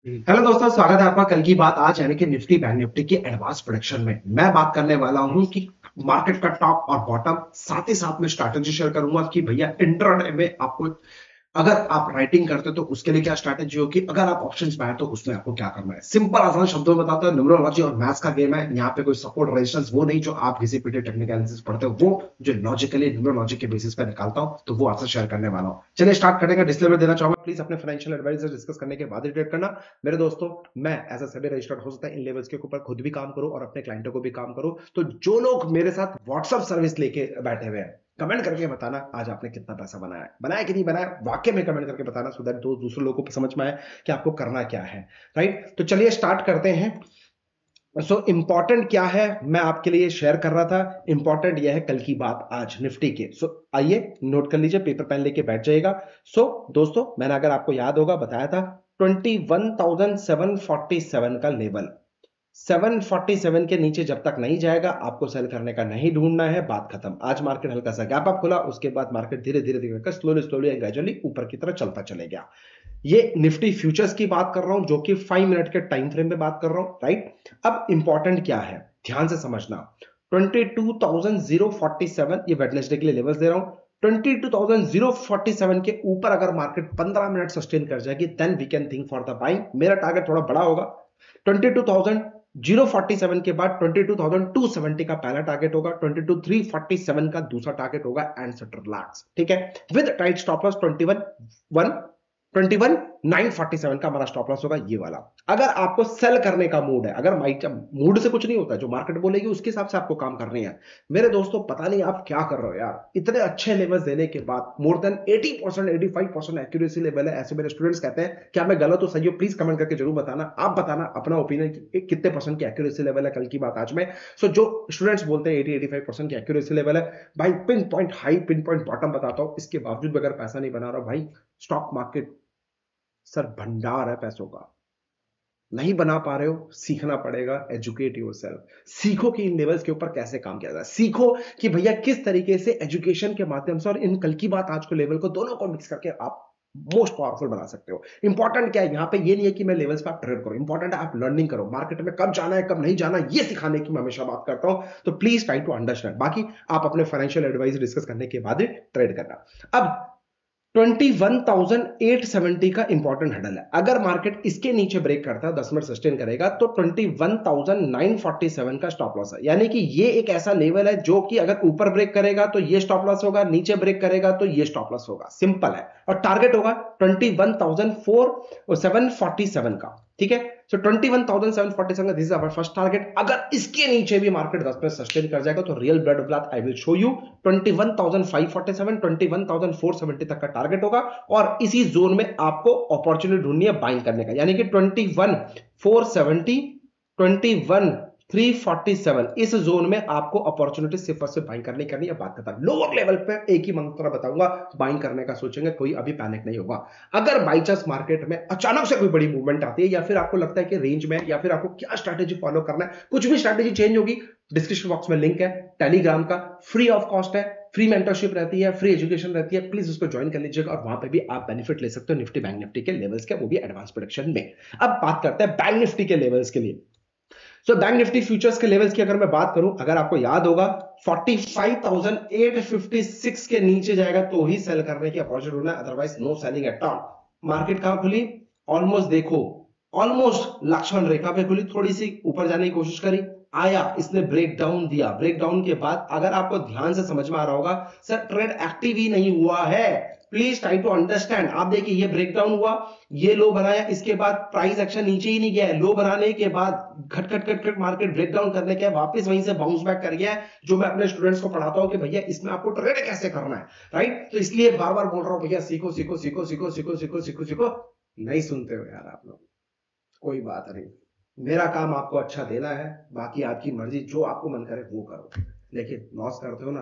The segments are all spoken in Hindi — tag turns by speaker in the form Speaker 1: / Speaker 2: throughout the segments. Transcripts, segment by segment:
Speaker 1: हेलो दोस्तों, स्वागत है आपका कल की बात आज यानी कि निफ्टी बैंक निफ्टी की एडवांस प्रेडिक्शन में। मैं बात करने वाला हूं कि मार्केट का टॉप और बॉटम, साथ ही साथ में स्ट्रैटेजी शेयर करूंगा कि भैया इंट्राडे में आपको अगर आप राइटिंग करते हो तो उसके लिए क्या स्ट्रैटेजी होगी, अगर आप ऑप्शंस में है तो उसमें आपको क्या करना है। सिंपल आसान शब्दों में बताता हूं, न्यूमरोलॉजी और मैथ्स का गेम है। यहाँ पे कोई सपोर्ट रेजिस्टेंस वो नहीं जो आप किसी पीटी टेक्निकल एनालिसिस पढ़ते हो, वो जो लॉजिकली न्यूमरोलॉजी के बेसिस पे निकालता हूं, तो वो आपसे शेयर करने वाला हूं। चलिए स्टार्ट करेंगे। डिस्क्लेमर देना चाहूंगा, प्लीज अपने फाइनेंशियल एडवाइजर डिस्कस करने के बाद ही ट्रेड करना। मेरे दोस्तों, मैं एज अ सभी रजिस्टर्ड हो सकता है इन लेवल्स के ऊपर खुद भी काम करूं और अपने क्लाइंटों को भी काम करूं। तो जो लोग मेरे साथ व्हाट्सएप सर्विस लेके बैठे हुए हैं, कमेंट करके बताना आज आपने कितना पैसा बनाया है, बनाया कि नहीं बनाया, वाकई में कमेंट करके बताना, सो दैट दूसरे लोगों को समझ में आए कि आपको करना क्या है। राइट, तो चलिए स्टार्ट करते हैं। इंपॉर्टेंट क्या है मैं आपके लिए शेयर कर रहा था, इंपॉर्टेंट यह है कल की बात आज निफ्टी के। आइए नोट कर लीजिए, पेपर पेन लेके बैठ जाइएगा। दोस्तों, मैंने अगर आपको याद होगा बताया था 21,747 का लेवल, 747 के नीचे जब तक नहीं जाएगा आपको सेल करने का नहीं ढूंढना है, बात खत्म। आज मार्केट हल्का सा गैप अप खुला, उसके बाद मार्केट धीरे धीरे धीरे स्लोली स्लोली एंड ग्रेजुअली ऊपर की तरफ चलता चले गया। ये निफ्टी फ्यूचर्स की बात कर रहा हूं, जो कि 5 मिनट के टाइम फ्रेम में बात कर रहा हूं। राइट, अब इंपॉर्टेंट क्या है ध्यान से समझना। 22,047 ये वेडनेसडे के लिए लेवल्स दे रहा हूं। 22,047 के ऊपर अगर मार्केट 15 मिनट सस्टेन कर जाएगी, then we can think for the buying. मेरा टारगेट थोड़ा बड़ा होगा। 22,047 के बाद 22,270 का पहला टारगेट होगा, 22,347 का दूसरा टारगेट होगा, एंड सेटर लैक्स। ठीक है, विद टाइट स्टॉप लॉस 21,947 का हमारा स्टॉप लॉस होगा, ये वाला। अगर आपको सेल करने का मूड है, अगर मूड से कुछ नहीं होता, जो मार्केट बोलेगी उसके हिसाब से आपको काम करनी है। मेरे दोस्तों, पता नहीं आप क्या कर रहे हो यार, इतने अच्छे लेवल्स देने के बाद मोर देन 80% 85% एक्यूरेसी लेवल है। ऐसे मेरे स्टूडेंट्स कहते हैं, क्या मैं गलत हो सही हो, प्लीज कमेंट करके जरूर बताना। आप बताना अपना ओपिनियन कितने परसेंट की एक्यूरेसी लेवल है कल की बात आज में। जो स्टूडेंट्स बोलते हैं 80-85% की एक्यूरेसी लेवल है, भाई pin point high pin point bottom बताता हूं, इसके बावजूद भी अगर पैसा नहीं बना रहा भाई, स्टॉक मार्केट सर भंडार है पैसों का। नहीं बना पा रहे हो, सीखना पड़ेगा। एजुकेट योरसेल्फ, सीखो कि इन लेवल्स के ऊपर कैसे काम किया जाए, सीखो कि भैया किस तरीके से एजुकेशन के माध्यम से और इन कल की बात आज को लेवल को दोनों को मिक्स करके आप मोस्ट पावरफुल बना सकते हो। इंपॉर्टेंट क्या है यहां पे, ये नहीं है कि मैं लेवल्स पे आप ट्रेड करो, इंपॉर्टेंट है आप लर्निंग करो, मार्केट में कब जाना है कब नहीं जाना ये सिखाने की मैं हमेशा बात करता हूं। तो प्लीज ट्राई टू अंडरस्टैंड, बाकी आप अपने फाइनेंशियल एडवाइस डिस्कस करने के बाद ही ट्रेड करना। अब 21,870 का इंपॉर्टेंट हडल है, अगर मार्केट इसके नीचे ब्रेक करता है 10 मिनट सस्टेन करेगा तो 21,947 का स्टॉप लॉस है। यानी कि ये एक ऐसा लेवल है जो कि अगर ऊपर ब्रेक करेगा तो ये स्टॉप लॉस होगा, नीचे ब्रेक करेगा तो ये स्टॉप लॉस होगा, सिंपल है। और टारगेट होगा 21,747 का। ठीक है, 21,747 का this is our first target. अगर इसके नीचे भी मार्केट 10 मिनट सस्टेन कर जाएगा तो real blood blood I will show you 21,547 21,470 तक का टारगेट होगा। और इसी जोन में आपको अपॉर्चुनिटी ढूंढनी है बाइंग करने का, यानी कि 21,470 21,347 इस जोन में आपको अपॉर्चुनिटी सिर्फ और सिर्फ बाइंग करनी है, बात करता। लोअर लेवल पे एक ही मंत्र बताऊंगा, बाइंग करने का सोचेंगे, कोई अभी पैनिक नहीं होगा। अगर बाई चांस मार्केट में अचानक से कोई बड़ी मूवमेंट आती है, या फिर आपको लगता है कि रेंज में, या फिर आपको क्या स्ट्रैटेजी फॉलो करना है, कुछ भी स्ट्रैटेजी चेंज होगी, डिस्क्रिप्शन बॉक्स में लिंक है टेलीग्राम का, फ्री ऑफ कॉस्ट है, फ्री मेंटरशिप रहती है, फ्री एजुकेशन रहती है, प्लीज उसको ज्वाइन कर लीजिएगा और वहां पे भी आप बेनिफिट ले सकते हो निफ्टी बैंक निफ्टी के लेवल्स के, वो भी एडवांस प्रोडक्शन में। अब बात करते हैं बैंक निफ्टी के लेवल्स के लिए। बैंक निफ्टी फ्यूचर्स के लेवल्स की अगर मैं बात करूं, अगर आपको याद होगा 45,856 के नीचे जाएगा तो ही सेल करने की अपॉर्चुनिटी होना, otherwise no selling at all. Market कहां खुली, ऑलमोस्ट देखो, ऑलमोस्ट लक्ष्मण रेखा पे खुली, थोड़ी सी ऊपर जाने की कोशिश करी, आया, इसने ब्रेक डाउन दिया। ब्रेक डाउन के बाद अगर आपको ध्यान से समझ में आ रहा होगा, सर ट्रेड एक्टिव ही नहीं हुआ है, प्लीज ट्राई टू अंडरस्टैंड। आप देखिए ये ब्रेकडाउन हुआ, ये लो बनाया, इसके बाद प्राइस एक्शन नीचे ही नहीं गया है, लो बनाने के बाद खट खट खट खट मार्केट ब्रेकडाउन करने के वापस वहीं से बाउंस बैक कर गया है। जो मैं अपने स्टूडेंट्स को पढ़ाता हूं कि भैया इसमें आपको ट्रेड कैसे करना है, राइट। तो इसलिए बार बार बोल रहा हूं भैया सीखो सीखो सीखो सीखो सीखो सीखो सीखो सीखो। नहीं सुनते हो यार आप लोग, कोई बात नहीं, मेरा काम आपको अच्छा देना है, बाकी आपकी मर्जी, जो आपको मन करे वो करो। लेकिन लॉस करते हो ना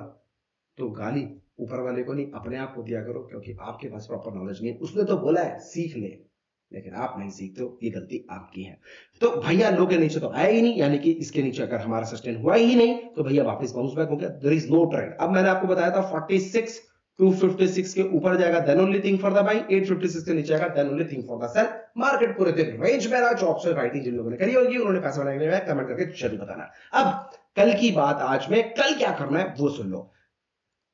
Speaker 1: तो गाली ऊपर वाले को नहीं अपने आप को दिया करो, क्योंकि आपके पास प्रॉपर नॉलेज नहीं है। उसने तो बोला है सीख ले, लेकिन आप नहीं सीखते हो, ये गलती आपकी है। तो भैया लो के नीचे तो आया ही नहीं, यानी कि इसके नीचे अगर हमारा सस्टेन हुआ ही नहीं तो भैया वापस बाउंस बैक हो गया, देयर इज नो ट्रेंड। अब मैंने आपको बताया था 46,256 के ऊपर जाएगा then only think for the buy, 856 के नीचे आएगा then only think for the sell. Market पूरे दिन रेंज में रहा। जो ऑप्शन राइटिंग जिन लोगों ने करी होगी उन्होंने पैसा बनाने के लिए कमेंट करके जरूर बताना। अब कल की बात आज में, कल क्या करना है वो सुन लो।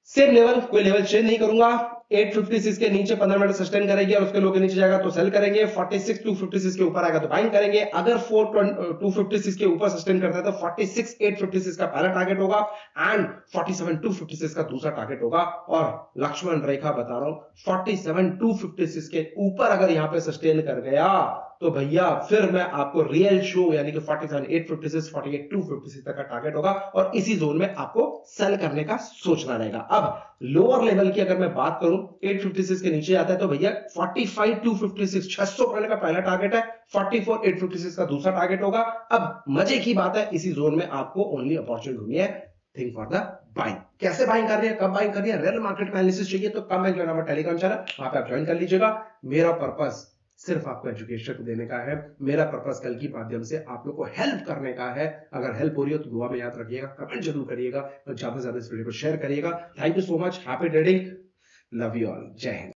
Speaker 1: सेम लेवल, कोई लेवल चेंज नहीं करूंगा। 856 के नीचे 15 मिनट सस्टेन करेगी और उसके लो के नीचे जाएगा तो सेल करेंगे। 46 256 के ऊपर आएगा तो बाइंग करेंगे। अगर 256 के ऊपर सस्टेन करता है तो 46 856 का पहला टारगेट होगा एंड 47 256 का दूसरा टारगेट होगा। और लक्ष्मण रेखा बता रहा हूं, 47 256 के ऊपर अगर यहां पे सस्टेन कर गया तो भैया फिर मैं आपको रियल शो यानी कि 47 856 48 256 तक का टारगेट होगा और इसी जोन में आपको सेल करने का सोचना रहेगा। अब लोअर लेवल की अगर मैं बात करूं, 856 के नीचे आता है तो भैया 45 256 600 पॉइंट का पहला टारगेट है, 44 856 का दूसरा टारगेट होगा। अब मजे की बात है, इसी जोन में आपको ओनली अपॉर्चुनिटी ढूंढनी है। Think for the buying. कैसे बाइंग कर रही है, कब बाइंग कर रही है, रियल मार्केट में एनालिसिस चाहिए तो कम है जो टेलीग्राम चैनल, वहां पे आप ज्वाइन कर लीजिएगा। मेरा पर्पस सिर्फ आपको एजुकेशन देने का है। मेरा पर्पस कल की माध्यम से आप लोग को हेल्प करने का है। अगर हेल्प हो रही हो तो दुआ में याद रखिएगा, कमेंट जरूर करिएगा और ज्यादा से ज्यादा इस वीडियो को शेयर करिएगा। Thank you so much, happy trading, love you all, जय हिंद।